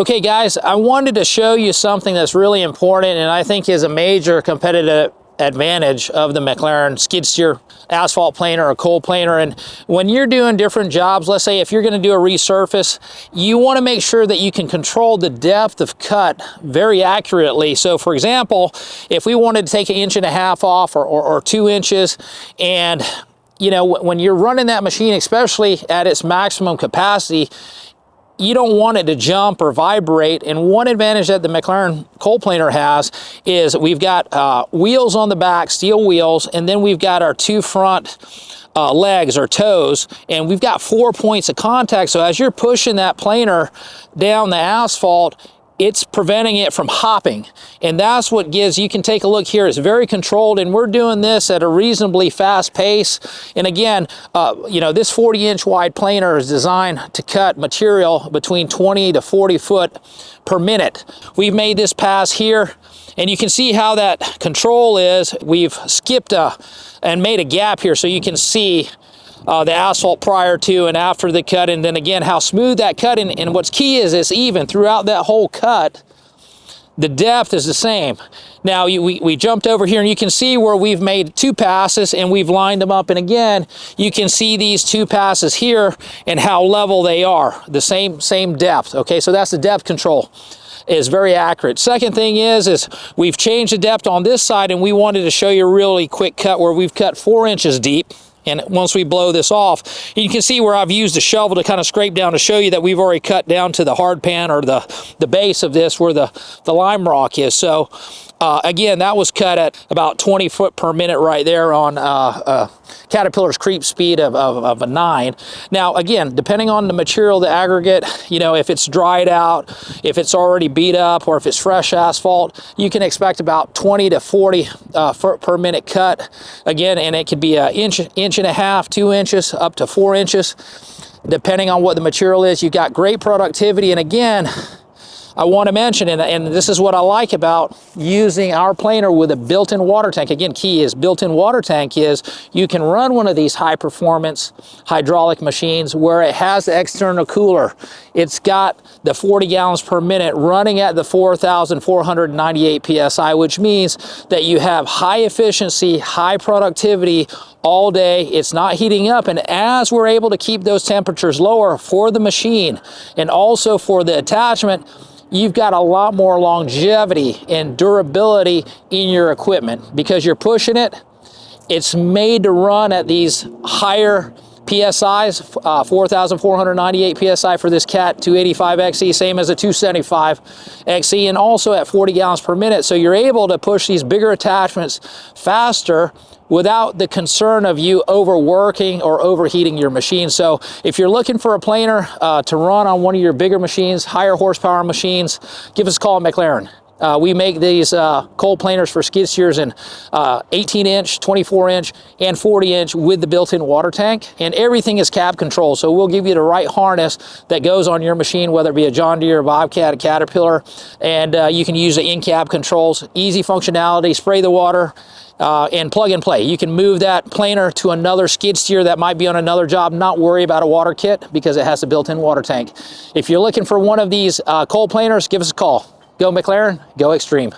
Okay guys, I wanted to show you something that's really important and I think is a major competitive advantage of the McLaren skid steer asphalt planer or cold planer. And when you're doing different jobs, let's say if you're going to do a resurface, you want to make sure that you can control the depth of cut very accurately. So for example, if we wanted to take 1.5 inches off or 2 inches, and you know, when you're running that machine, especially at its maximum capacity, you don't want it to jump or vibrate. And one advantage that the McLaren Cold Planer has is we've got wheels on the back, steel wheels, and then we've got our 2 front legs or toes, and we've got 4 points of contact. So as you're pushing that planer down the asphalt, it's preventing it from hopping. And that's what gives, you can take a look here, it's very controlled, and we're doing this at a reasonably fast pace. And again, you know, this 40-inch wide planer is designed to cut material between 20 to 40 foot per minute. We've made this pass here, and you can see how that control is. We've skipped and made a gap here so you can see the asphalt prior to and after the cut, and then again how smooth that cut. And what's key is it's even throughout that whole cut. The depth is the same. Now we jumped over here and you can see where we've made 2 passes and we've lined them up, and again you can see these 2 passes here and how level they are, the same depth. Okay, so that's the depth control, is very accurate. Second thing is we've changed the depth on this side, and we wanted to show you a really quick cut where we've cut 4 inches deep. And once we blow this off, you can see where I've used a shovel to kind of scrape down to show you that we've already cut down to the hard pan, or the base of this where the lime rock is. So again, that was cut at about 20 foot per minute right there on Caterpillar's creep speed of a 9. Now again, depending on the material, the aggregate, you know, if it's dried out, if it's already beat up, or if it's fresh asphalt, you can expect about 20 to 40 foot per minute cut. Again, and it could be an inch and a half, 2 inches, up to 4 inches, depending on what the material is. You've got great productivity. And again, I want to mention, and this is what I like about using our planer with a built-in water tank. Again, key is built-in water tank is you can run one of these high-performance hydraulic machines where it has the external cooler. It's got the 40 gallons per minute running at the 4,498 PSI, which means that you have high efficiency, high productivity all day. It's not heating up, and as we're able to keep those temperatures lower for the machine and also for the attachment, you've got a lot more longevity and durability in your equipment because you're pushing it. It's made to run at these higher PSIs, 4,498 PSI for this Cat 285 XE, same as a 275 XE, and also at 40 gallons per minute. So you're able to push these bigger attachments faster without the concern of you overworking or overheating your machine. So if you're looking for a planer to run on one of your bigger machines, higher horsepower machines, give us a call at McLaren. We make these cold planers for skid steers in 18-inch, 24-inch, and 40-inch with the built-in water tank, and everything is cab control. So we'll give you the right harness that goes on your machine, whether it be a John Deere, a Bobcat, a Caterpillar, and you can use the in-cab controls, easy functionality, spray the water, and plug and play. You can move that planer to another skid steer that might be on another job, not worry about a water kit because it has a built-in water tank. If you're looking for one of these cold planers, give us a call. Go McLaren, go extreme.